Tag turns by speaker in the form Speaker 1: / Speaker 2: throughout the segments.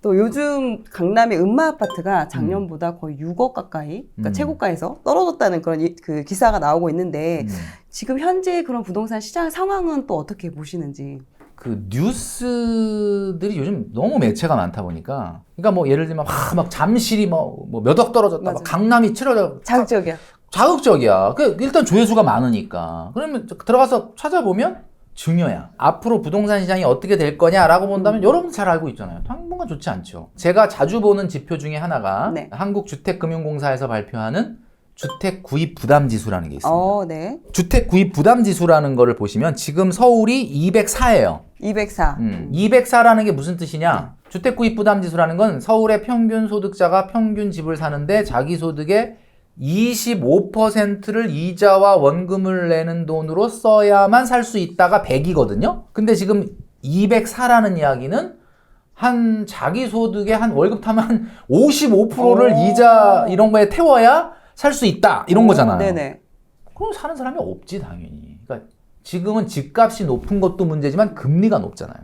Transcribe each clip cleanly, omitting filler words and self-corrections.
Speaker 1: 또 요즘 강남의 음마 아파트가 작년보다 거의 6억 가까이, 그러니까 최고가에서 떨어졌다는 그런 그 기사가 나오고 있는데 지금 현재 그런 부동산 시장 상황은 또 어떻게 보시는지?
Speaker 2: 그 뉴스들이 요즘 너무 매체가 많다 보니까, 그러니까 뭐 예를 들면 막 잠실이 뭐 몇 억 떨어졌다, 막 강남이 7억.
Speaker 1: 자극적이야.
Speaker 2: 자극적이야. 일단 조회수가 많으니까. 그러면 들어가서 찾아보면 중요야. 앞으로 부동산 시장이 어떻게 될 거냐라고 본다면 여러분 잘 알고 있잖아요. 당분간 좋지 않죠. 제가 자주 보는 지표 중에 하나가
Speaker 1: 네.
Speaker 2: 한국주택금융공사에서 발표하는 주택 구입 부담 지수라는 게 있습니다.
Speaker 1: 네.
Speaker 2: 주택 구입 부담 지수라는 거를 보시면 지금 서울이 204예요.
Speaker 1: 204.
Speaker 2: 204라는 게 무슨 뜻이냐? 주택 구입 부담 지수라는 건 서울의 평균 소득자가 평균 집을 사는데 자기 소득의 25%를 이자와 원금을 내는 돈으로 써야만 살 수 있다가 100이거든요. 근데 지금 204라는 이야기는 한 자기 소득의 한 월급 타면 한 55%를 이자 이런 거에 태워야 살 수 있다 이런 거잖아요.
Speaker 1: 네네.
Speaker 2: 그럼 사는 사람이 없지 당연히. 그러니까 지금은 집값이 높은 것도 문제지만 금리가 높잖아요.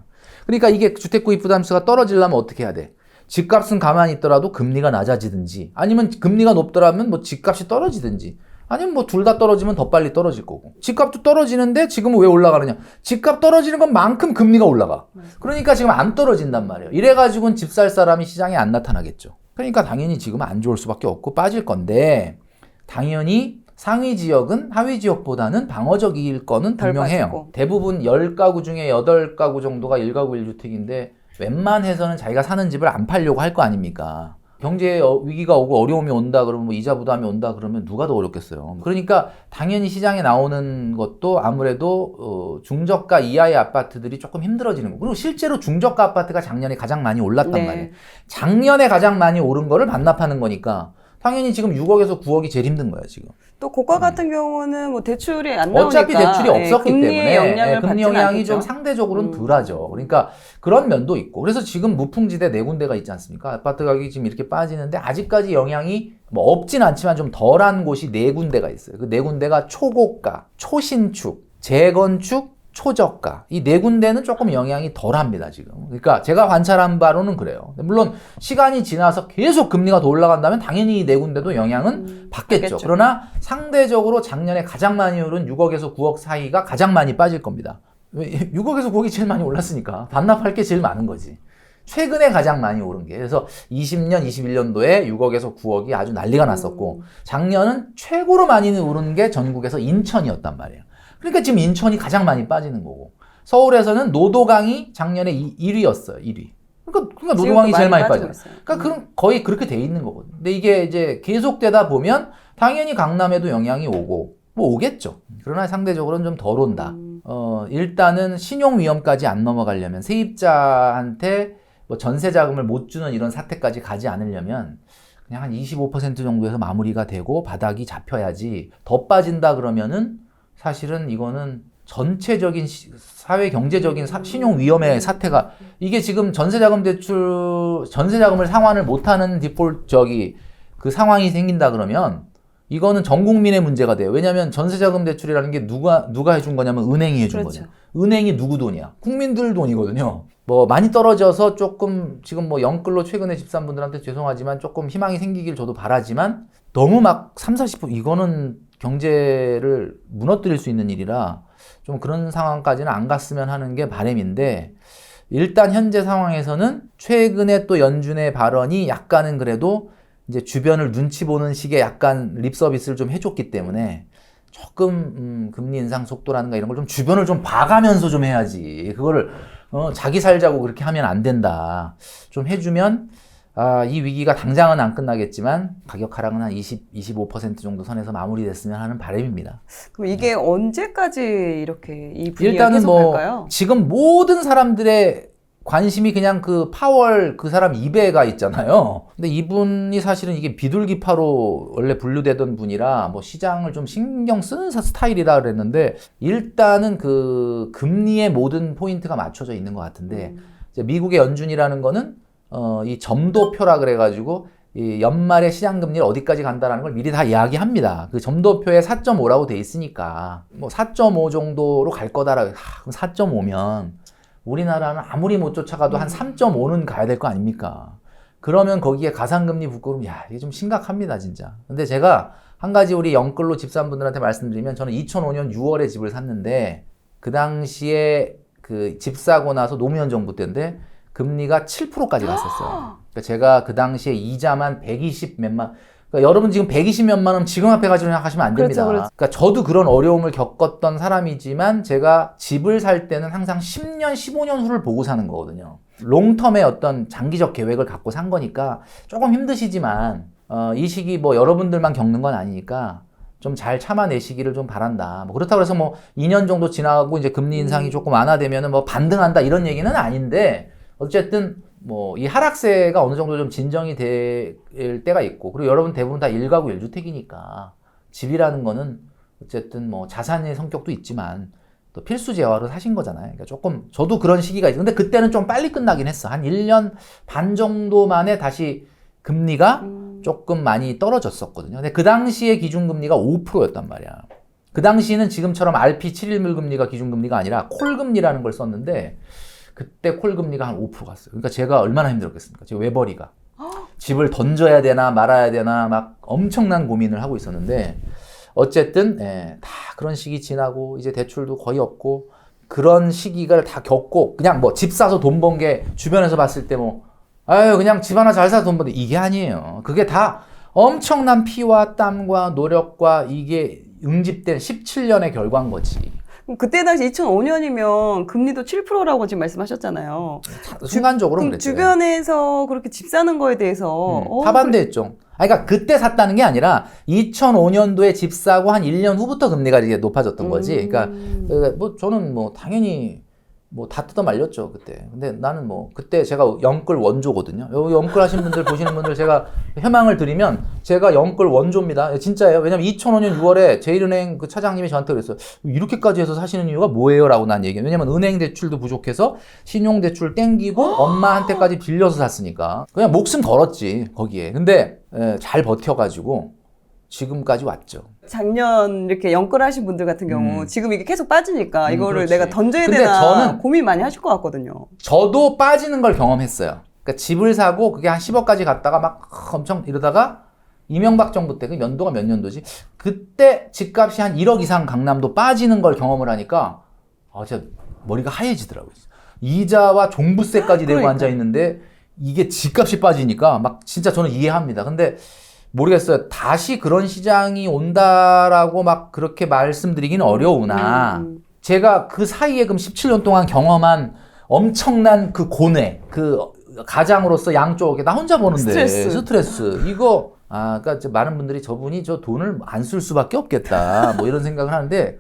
Speaker 2: 그러니까 이게 주택 구입 부담수가 떨어지려면 어떻게 해야 돼? 집값은 가만히 있더라도 금리가 낮아지든지, 아니면 금리가 높더라면 뭐 집값이 떨어지든지, 아니면 뭐 둘 다 떨어지면 더 빨리 떨어질 거고. 집값도 떨어지는데 지금은 왜 올라가느냐? 집값 떨어지는 것만큼 금리가 올라가. 그러니까 지금 안 떨어진단 말이에요. 이래가지고는 집 살 사람이 시장에 안 나타나겠죠. 그러니까 당연히 지금 안 좋을 수밖에 없고 빠질 건데, 당연히 상위 지역은 하위 지역보다는 방어적일 거는 분명해요. 대부분 10가구 중에 8가구 정도가 1가구 1주택인데 웬만해서는 자기가 사는 집을 안 팔려고 할 거 아닙니까? 경제 위기가 오고 어려움이 온다 그러면 뭐 이자 부담이 온다 그러면 누가 더 어렵겠어요. 그러니까 당연히 시장에 나오는 것도 아무래도 중저가 이하의 아파트들이 조금 힘들어지는 거고, 그리고 실제로 중저가 아파트가 작년에 가장 많이 올랐단 말이에요. 작년에 가장 많이 오른 거를 반납하는 거니까 당연히 지금 6억에서 9억이 제일 힘든 거예요, 지금.
Speaker 1: 또 고가 같은 경우는 뭐 대출이 안 나오니까
Speaker 2: 어차피 대출이 없었기 때문에
Speaker 1: 영향을
Speaker 2: 금리
Speaker 1: 받지는
Speaker 2: 영향이
Speaker 1: 않겠죠.
Speaker 2: 좀 상대적으로는 덜하죠. 그러니까 그런 면도 있고. 그래서 지금 무풍지대 4군데가 있지 않습니까? 아파트 가격이 지금 이렇게 빠지는데 아직까지 영향이 뭐 없진 않지만 좀 덜한 곳이 4군데가 있어요. 그 4군데가 초고가, 초신축, 재건축, 초저가, 이 4군데는 조금 영향이 덜합니다 지금. 그러니까 제가 관찰한 바로는 그래요. 물론 시간이 지나서 계속 금리가 더 올라간다면 당연히 이 4군데도 영향은 받겠죠. 그러나 상대적으로 작년에 가장 많이 오른 6억에서 9억 사이가 가장 많이 빠질 겁니다. 왜? 6억에서 9억이 제일 많이 올랐으니까 반납할 게 제일 많은 거지. 최근에 가장 많이 오른 게. 그래서 20년, 21년도에 6억에서 9억이 아주 난리가 났었고, 작년은 최고로 많이 오른 게 전국에서 인천이었단 말이에요. 그러니까 지금 인천이 가장 많이 빠지는 거고, 서울에서는 노도강이 작년에 1위였어요. 1위. 그러니까 노도강이 제일 많이 빠져요. 그러니까 그럼 거의 그렇게 돼 있는 거거든요. 근데 이게 이제 계속되다 보면 당연히 강남에도 영향이 오고, 뭐 오겠죠. 그러나 상대적으로는 좀 덜 온다. 일단은 신용 위험까지 안 넘어가려면, 세입자한테 뭐 전세 자금을 못 주는 이런 사태까지 가지 않으려면 그냥 한 25% 정도에서 마무리가 되고 바닥이 잡혀야지. 더 빠진다 그러면은 사실은 이거는 전체적인 사회 경제적인 신용 위험의 사태가, 이게 지금 전세자금을 상환을 못하는 디폴트 그 상황이 생긴다 그러면 이거는 전 국민의 문제가 돼요. 왜냐하면 전세자금 대출이라는 게 누가 해준 거냐면 은행이 해준 거죠. 은행이 누구 돈이야? 국민들 돈이거든요. 뭐 많이 떨어져서 조금 지금 뭐 영끌로 최근에 집 산 분들한테 죄송하지만 조금 희망이 생기길 저도 바라지만, 너무 막 30-40% 이거는 경제를 무너뜨릴 수 있는 일이라 좀 그런 상황까지는 안 갔으면 하는 게 바람인데, 일단 현재 상황에서는 최근에 또 연준의 발언이 약간은 그래도 이제 주변을 눈치 보는 식의 약간 립 서비스를 좀 해줬기 때문에 조금 금리 인상 속도라든가 이런 걸 좀 주변을 좀 봐가면서 좀 해야지. 그거를 자기 살자고 그렇게 하면 안 된다. 좀 해주면 이 위기가 당장은 안 끝나겠지만 가격 하락은 한 25% 정도 선에서 마무리됐으면 하는 바람입니다.
Speaker 1: 그럼 이게 언제까지 이렇게 이 분위기가
Speaker 2: 일단은
Speaker 1: 계속할까요?
Speaker 2: 지금 모든 사람들의 관심이 그냥 그 파월 그 사람 입에가 있잖아요. 근데 이분이 사실은 이게 비둘기파로 원래 분류되던 분이라 뭐 시장을 좀 신경 쓰는 스타일이라 그랬는데, 일단은 그 금리의 모든 포인트가 맞춰져 있는 것 같은데, 이제 미국의 연준이라는 거는 이 점도표라 그래가지고 이 연말에 시장금리를 어디까지 간다라는 걸 미리 다 이야기합니다. 그 점도표에 4.5라고 돼 있으니까 뭐 4.5 정도로 갈 거다라. 그럼 4.5면 우리나라는 아무리 못 쫓아가도 한 3.5는 가야 될 거 아닙니까? 그러면 거기에 가상금리 붙고 그러면 야, 이게 좀 심각합니다, 진짜. 근데 제가 한 가지 우리 영끌로 집산분들한테 말씀드리면 저는 2005년 6월에 집을 샀는데 그 당시에 그 집 사고 나서 노무현 정부 때인데 금리가 7%까지 갔었어요. 그러니까 제가 그 당시에 이자만 120 몇만, 그러니까 여러분 지금 120 몇만 원 지금 앞에 가지고 생각하시면 안 됩니다.
Speaker 1: 그렇죠.
Speaker 2: 그러니까 저도 그런 어려움을 겪었던 사람이지만 제가 집을 살 때는 항상 10년, 15년 후를 보고 사는 거거든요. 롱텀의 어떤 장기적 계획을 갖고 산 거니까 조금 힘드시지만 이 시기 뭐 여러분들만 겪는 건 아니니까 좀 잘 참아내시기를 좀 바란다. 뭐 그렇다고 해서 뭐 2년 정도 지나고 이제 금리 인상이 조금 완화되면은 뭐 반등한다 이런 얘기는 아닌데 어쨌든 뭐 이 하락세가 어느 정도 좀 진정이 될 때가 있고 그리고 여러분 대부분 다 1가구 1주택이니까 집이라는 거는 어쨌든 뭐 자산의 성격도 있지만 또 필수 재화로 사신 거잖아요. 그러니까 조금 저도 그런 시기가 있어요. 근데 그때는 좀 빨리 끝나긴 했어. 한 1년 반 정도 만에 다시 금리가 조금 많이 떨어졌었거든요. 근데 그 당시에 기준금리가 5%였단 말이야. 그 당시는 지금처럼 RP 7일물 금리가 기준금리가 아니라 콜금리라는 걸 썼는데 그때 콜금리가 한 5% 갔어요. 그러니까 제가 얼마나 힘들었겠습니까? 지금 외벌이가. 집을 던져야 되나 말아야 되나 막 엄청난 고민을 하고 있었는데 어쨌든 다 그런 시기 지나고 이제 대출도 거의 없고 그런 시기를 다 겪고 그냥 뭐 집 사서 돈 번 게 주변에서 봤을 때 뭐 아유 그냥 집 하나 잘 사서 돈 번데 이게 아니에요. 그게 다 엄청난 피와 땀과 노력과 이게 응집된 17년의 결과인 거지.
Speaker 1: 그때 당시 2005년이면 금리도 7%라고 지금 말씀하셨잖아요.
Speaker 2: 순간적으로
Speaker 1: 그럼
Speaker 2: 그랬죠.
Speaker 1: 주변에서 그렇게 집 사는 거에 대해서
Speaker 2: 다 반대했죠. 그러니까 그때 샀다는 게 아니라 2005년도에 집 사고 한 1년 후부터 금리가 이게 높아졌던 거지. 그러니까 뭐 저는 뭐 당연히 뭐 다 뜯어 말렸죠 그때. 근데 나는 뭐 그때 제가 영끌 원조거든요. 영끌 하신 분들 보시는 분들 제가 희망을 드리면 제가 영끌 원조입니다. 진짜예요. 왜냐면 2005년 6월에 제일은행 그 차장님이 저한테 그랬어요. 이렇게까지 해서 사시는 이유가 뭐예요? 라고 난 얘기해요. 왜냐면 은행 대출도 부족해서 신용 대출 땡기고 엄마한테까지 빌려서 샀으니까 그냥 목숨 걸었지 거기에. 근데 잘 버텨가지고 지금까지 왔죠.
Speaker 1: 작년 이렇게 연끌하신 분들 같은 경우 지금 이게 계속 빠지니까 이거를
Speaker 2: 그렇지.
Speaker 1: 내가 던져야
Speaker 2: 근데
Speaker 1: 되나
Speaker 2: 저는
Speaker 1: 고민 많이 하실 것 같거든요.
Speaker 2: 저도 빠지는 걸 경험했어요. 그러니까 집을 사고 그게 한 10억까지 갔다가 막 엄청 이러다가 이명박 정부 때 그 연도가 몇 년도지? 그때 집값이 한 1억 이상 강남도 빠지는 걸 경험을 하니까 진짜 머리가 하얘지더라고요. 이자와 종부세까지 내고
Speaker 1: 그러니까.
Speaker 2: 앉아 있는데 이게 집값이 빠지니까 막 진짜 저는 이해합니다. 근데 모르겠어요. 다시 그런 시장이 온다라고 막 그렇게 말씀드리기는 어려우나 제가 그 사이에 그럼 17년 동안 경험한 엄청난 그 고뇌, 그 가장으로서 양쪽에 나 혼자 보는데 스트레스 이거 그러니까 많은 분들이 저분이 저 돈을 안 쓸 수밖에 없겠다 뭐 이런 생각을 하는데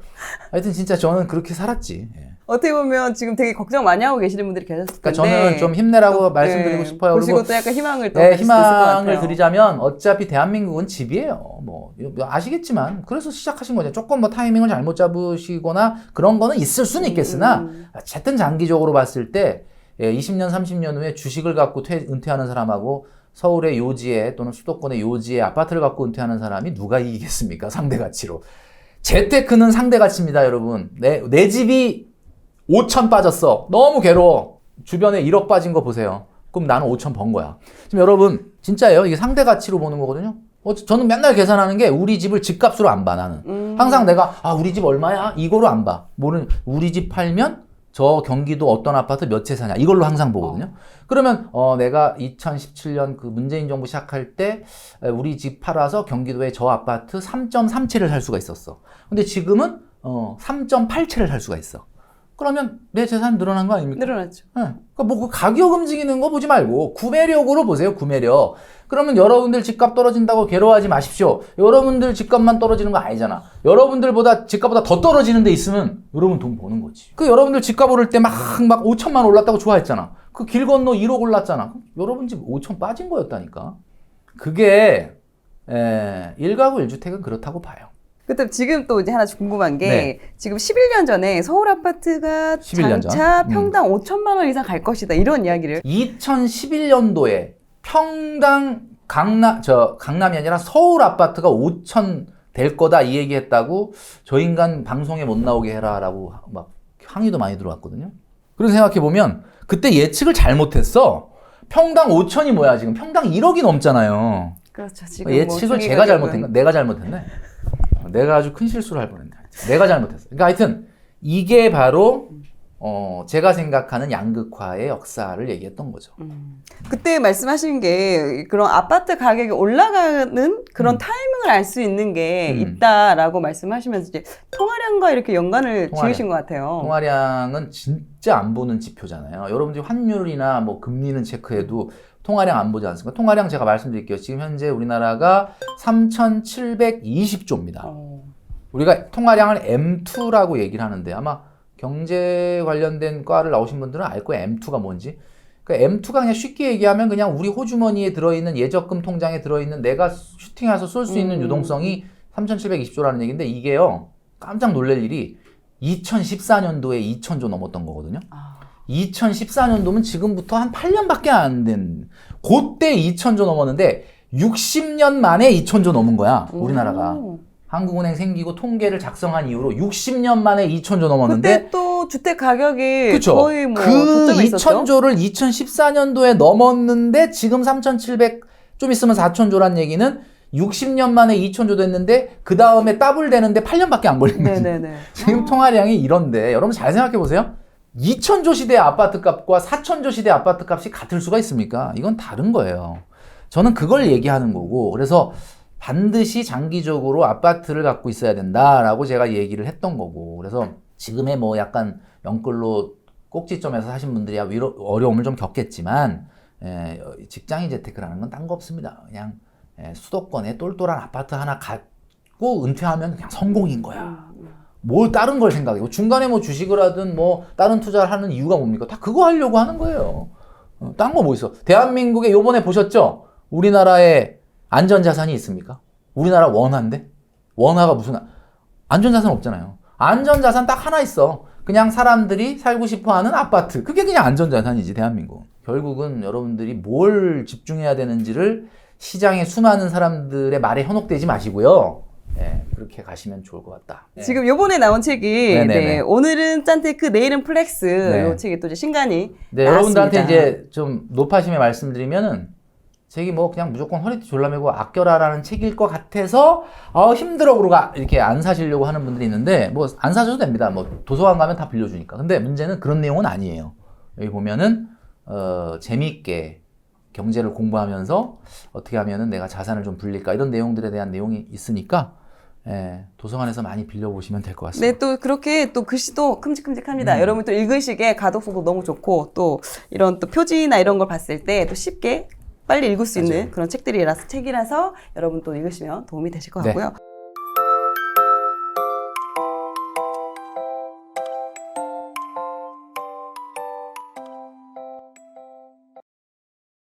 Speaker 2: 하여튼 진짜 저는 그렇게 살았지.
Speaker 1: 어떻게 보면 지금 되게 걱정 많이 하고 계시는 분들이 계셨을 텐데
Speaker 2: 그러니까 저는 좀 힘내라고 말씀드리고 싶어요.
Speaker 1: 보시고
Speaker 2: 그리고
Speaker 1: 또 약간 희망을 또 가질 수 있을 것
Speaker 2: 희망을
Speaker 1: 같아요.
Speaker 2: 드리자면 어차피 대한민국은 집이에요. 뭐 아시겠지만 그래서 시작하신 거죠. 조금 뭐 타이밍을 잘못 잡으시거나 그런 거는 있을 수는 있겠으나 어쨌든 장기적으로 봤을 때 20년 30년 후에 주식을 갖고 은퇴하는 사람하고 서울의 요지에 또는 수도권의 요지에 아파트를 갖고 은퇴하는 사람이 누가 이기겠습니까? 상대 가치로. 재테크는 상대 가치입니다, 여러분. 내 집이 5천 빠졌어. 너무 괴로워. 주변에 1억 빠진 거 보세요. 그럼 나는 5천 번 거야. 지금 여러분 진짜예요. 이게 상대 가치로 보는 거거든요. 저는 맨날 계산하는 게 우리 집을 집값으로 안 봐. 나는 항상 내가 우리 집 얼마야? 이거로 안 봐. 우리 집 팔면 저 경기도 어떤 아파트 몇 채 사냐 이걸로 항상 보거든요. 그러면 내가 2017년 그 문재인 정부 시작할 때 우리 집 팔아서 경기도에 저 아파트 3.3채를 살 수가 있었어. 근데 지금은 3.8채를 살 수가 있어. 그러면 내 재산 늘어난 거 아닙니까?
Speaker 1: 늘어났죠.
Speaker 2: 그러니까 뭐 그 가격 움직이는 거 보지 말고 구매력으로 보세요. 구매력. 그러면 여러분들 집값 떨어진다고 괴로워하지 마십시오. 여러분들 집값만 떨어지는 거 아니잖아. 여러분들보다 집값보다 더 떨어지는 데 있으면 여러분 돈 버는 거지. 그 여러분들 집값 오를 때 막 5천만 올랐다고 좋아했잖아. 그 길 건너 1억 올랐잖아. 여러분 집 5천 빠진 거였다니까. 그게 1가구 1주택은 그렇다고 봐요.
Speaker 1: 그때 지금 또 이제 하나 궁금한 게 지금 11년 전에 서울 아파트가
Speaker 2: 11년
Speaker 1: 장차 평당 5천만 원 이상 갈 것이다 이런 이야기를
Speaker 2: 2011년도에 평당 강남이 아니라 서울 아파트가 5천 될 거다 이 얘기했다고 저 인간 방송에 못 나오게 해라라고 막 항의도 많이 들어왔거든요. 그래서 생각해보면 그때 예측을 잘못했어. 평당 5천이 뭐야 지금 평당 1억이 넘잖아요.
Speaker 1: 그렇죠. 지금
Speaker 2: 예측을 제가 잘못했나? 내가 잘못했네. 내가 아주 큰 실수를 할 뻔했네. 내가 잘못했어. 그러니까 하여튼 이게 바로 제가 생각하는 양극화의 역사를 얘기했던 거죠.
Speaker 1: 그때 말씀하신 게 그런 아파트 가격이 올라가는 그런 타이밍을 알 수 있는 게 있다라고 말씀하시면서 이제 통화량과 이렇게 연관을 지으신 것 같아요.
Speaker 2: 통화량은 진짜 안 보는 지표잖아요. 여러분들이 환율이나 뭐 금리는 체크해도 통화량 안 보지 않습니까? 통화량 제가 말씀드릴게요. 지금 현재 우리나라가 3,720조입니다. 우리가 통화량을 M2라고 얘기를 하는데 아마 경제 관련된 과를 나오신 분들은 알 거예요. M2가 뭔지. 그러니까 M2가 그냥 쉽게 얘기하면 그냥 우리 호주머니에 들어있는 예적금 통장에 들어있는 내가 슈팅해서 쏠 수 있는 유동성이 3,720조라는 얘기인데 이게요. 깜짝 놀랄 일이 2014년도에 2,000조 넘었던 거거든요. 2014년도면 지금부터 한 8년밖에 안 된 그때 2,000조 넘었는데 60년 만에 2,000조 넘은 거야. 우리나라가. 한국은행 생기고 통계를 작성한 이후로 60년 만에 2,000조 넘었는데
Speaker 1: 그때 또 주택 가격이
Speaker 2: 그쵸?
Speaker 1: 거의 뭐
Speaker 2: 그
Speaker 1: 저점에 있었죠?
Speaker 2: 2,000조를 2014년도에 넘었는데 지금 3,700 좀 있으면 4,000조란 얘기는 60년 만에 2,000조 됐는데 그 다음에 더블 되는데 8년밖에 안 걸린 거지.
Speaker 1: 네네네.
Speaker 2: 지금 통화량이 이런데 여러분 잘 생각해 보세요. 2,000조 시대의 아파트 값과 4,000조 시대의 아파트 값이 같을 수가 있습니까? 이건 다른 거예요. 저는 그걸 얘기하는 거고 그래서 반드시 장기적으로 아파트를 갖고 있어야 된다라고 제가 얘기를 했던 거고 그래서 지금의 뭐 약간 영끌로 꼭지점에서 사신 분들이 어려움을 좀 겪겠지만 직장인 재테크라는 건 딴 거 없습니다. 그냥 수도권에 똘똘한 아파트 하나 갖고 은퇴하면 그냥 성공인 거야. 뭘 다른 걸 생각해. 중간에 뭐 주식을 하든 뭐 다른 투자를 하는 이유가 뭡니까? 다 그거 하려고 하는 거예요. 딴 거 뭐 있어? 대한민국에 요번에 보셨죠? 우리나라에 안전자산이 있습니까? 우리나라 원화인데? 원화가 무슨 안전자산 없잖아요. 안전자산 딱 하나 있어. 그냥 사람들이 살고 싶어하는 아파트. 그게 그냥 안전자산이지 대한민국. 결국은 여러분들이 뭘 집중해야 되는지를 시장의 수많은 사람들의 말에 현혹되지 마시고요. 네, 그렇게 가시면 좋을 것 같다. 네.
Speaker 1: 지금 요번에 나온 책이 네, 오늘은 짠테크 내일은 플렉스
Speaker 2: 네.
Speaker 1: 이 책이 또 이제 신간이
Speaker 2: 네,
Speaker 1: 나왔습니다.
Speaker 2: 여러분들한테 이제 좀 높아심에 말씀드리면은 책이 뭐 그냥 무조건 허리띠 졸라매고 아껴라라는 책일 것 같아서 힘들어 그러고 이렇게 안 사시려고 하는 분들이 있는데 뭐 안 사셔도 됩니다. 뭐 도서관 가면 다 빌려주니까. 근데 문제는 그런 내용은 아니에요. 여기 보면은 재미있게 경제를 공부하면서 어떻게 하면은 내가 자산을 좀 불릴까 이런 내용들에 대한 내용이 있으니까 도서관에서 많이 빌려보시면 될 것 같습니다.
Speaker 1: 네, 또 그렇게 또 글씨도 큼직큼직합니다. 여러분 또 읽으시기에 가독성도 너무 좋고 또 이런 또 표지나 이런 걸 봤을 때 또 쉽게 빨리 읽을 수 있는 그런 책이라서 여러분 또 읽으시면 도움이 되실 것 같고요.